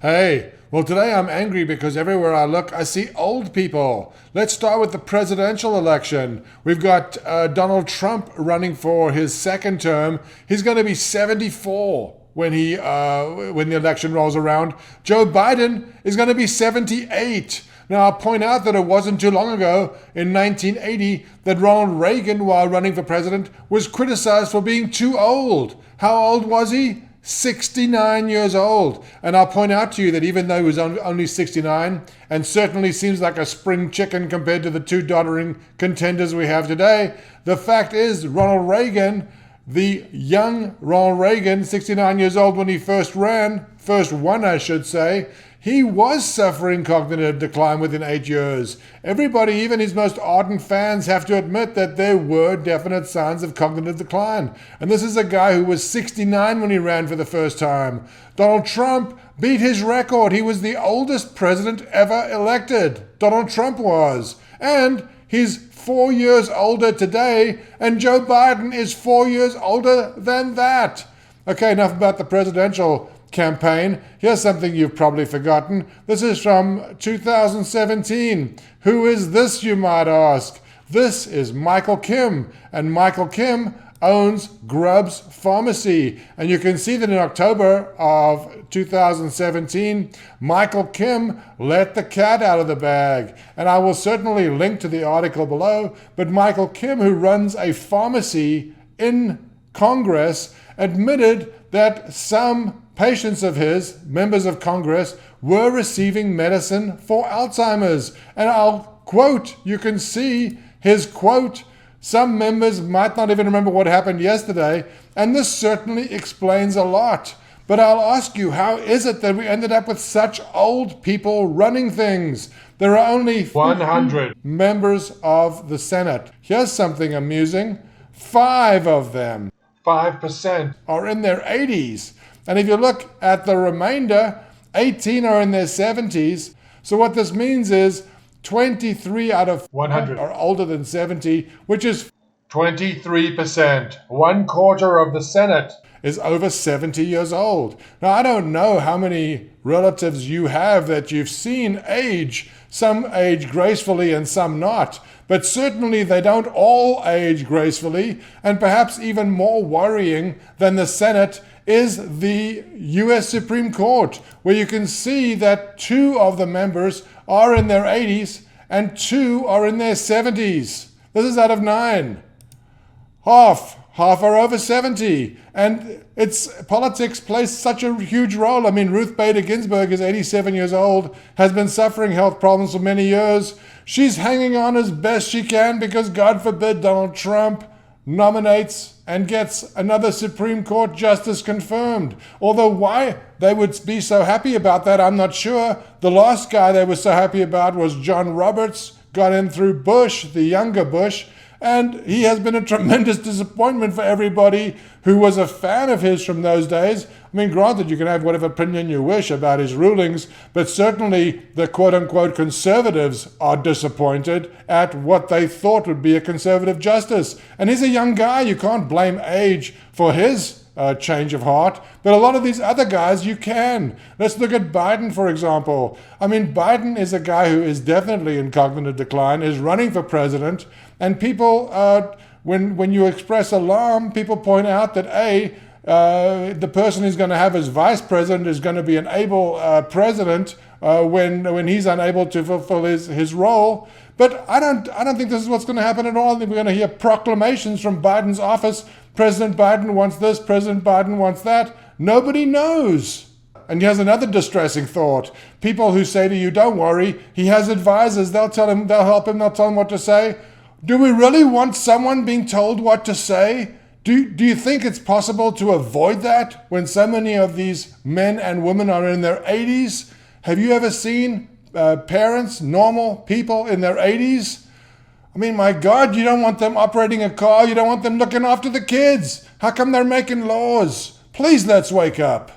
Hey, well, today I'm angry because everywhere I look, I see old people. Let's start with the presidential election. We've got Donald Trump running for his second term. He's going to be 74 when the election rolls around. Joe Biden is going to be 78. Now, I'll point out that it wasn't too long ago, in 1980, that Ronald Reagan, while running for president, was criticized for being too old. How old was he? 69 years old. And I'll point out to you that even though he was only 69, and certainly seems like a spring chicken compared to the two doddering contenders we have today, the fact is Ronald Reagan, the young Ronald Reagan, 69 years old when he first won, I should say, he was suffering cognitive decline within 8 years. Everybody, even his most ardent fans, have to admit that there were definite signs of cognitive decline. And this is a guy who was 69 when he ran for the first time. Donald Trump beat his record. He was the oldest president ever elected. Donald Trump was. And he's 4 years older today, and Joe Biden is 4 years older than that. Okay, enough about the presidential campaign. Here's something you've probably forgotten. This is from 2017. Who is this, you might ask? This is Michael Kim, and Michael Kim owns Grubb's Pharmacy. And you can see that in October of 2017, Michael Kim let the cat out of the bag. And I will certainly link to the article below, but Michael Kim, who runs a pharmacy in Congress, admitted that some patients of his, members of Congress, were receiving medicine for Alzheimer's. And I'll quote, you can see his quote, some members might not even remember what happened yesterday, and this certainly explains a lot. But I'll ask you, how is it that we ended up with such old people running things? There are only 100 members of the Senate. Here's something amusing. 5 of them, 5%, are in their 80s. And if you look at the remainder, 18 are in their 70s. So what this means is 23 out of 100 are older than 70, which is 23%. 1/4 of the Senate is over 70 years old. Now, I don't know how many relatives you have that you've seen age. Some age gracefully and some not. But certainly they don't all age gracefully. And perhaps even more worrying than the Senate is the U.S. Supreme Court, where you can see that 2 of the members are in their 80s and 2 are in their 70s. This is out of 9. Half are over 70. And politics plays such a huge role. I mean, Ruth Bader Ginsburg is 87 years old, has been suffering health problems for many years. She's hanging on as best she can because, God forbid, Donald Trump nominates and gets another Supreme Court justice confirmed. Although why they would be so happy about that, I'm not sure. The last guy they were so happy about was John Roberts, got in through Bush, the younger Bush, and he has been a tremendous disappointment for everybody who was a fan of his from those days. I mean, granted, you can have whatever opinion you wish about his rulings, but certainly the quote-unquote conservatives are disappointed at what they thought would be a conservative justice. And he's a young guy. You can't blame age for his change of heart. But a lot of these other guys, you can. Let's look at Biden, for example. I mean, Biden is a guy who is definitely in cognitive decline, is running for president, and people, when you express alarm, people point out that the person who's going to have as vice president is going to be an able president when he's unable to fulfill his role. But I don't think this is what's going to happen at all. I think we're going to hear proclamations from Biden's office. President Biden wants this, President Biden wants that. Nobody knows. And here's another distressing thought. People who say to you, don't worry, he has advisors, they'll help him, they'll tell him what to say. Do we really want someone being told what to say? Do you think it's possible to avoid that when so many of these men and women are in their 80s? Have you ever seen parents, normal people in their 80s? I mean, my God, you don't want them operating a car. You don't want them looking after the kids. How come they're making laws? Please, let's wake up.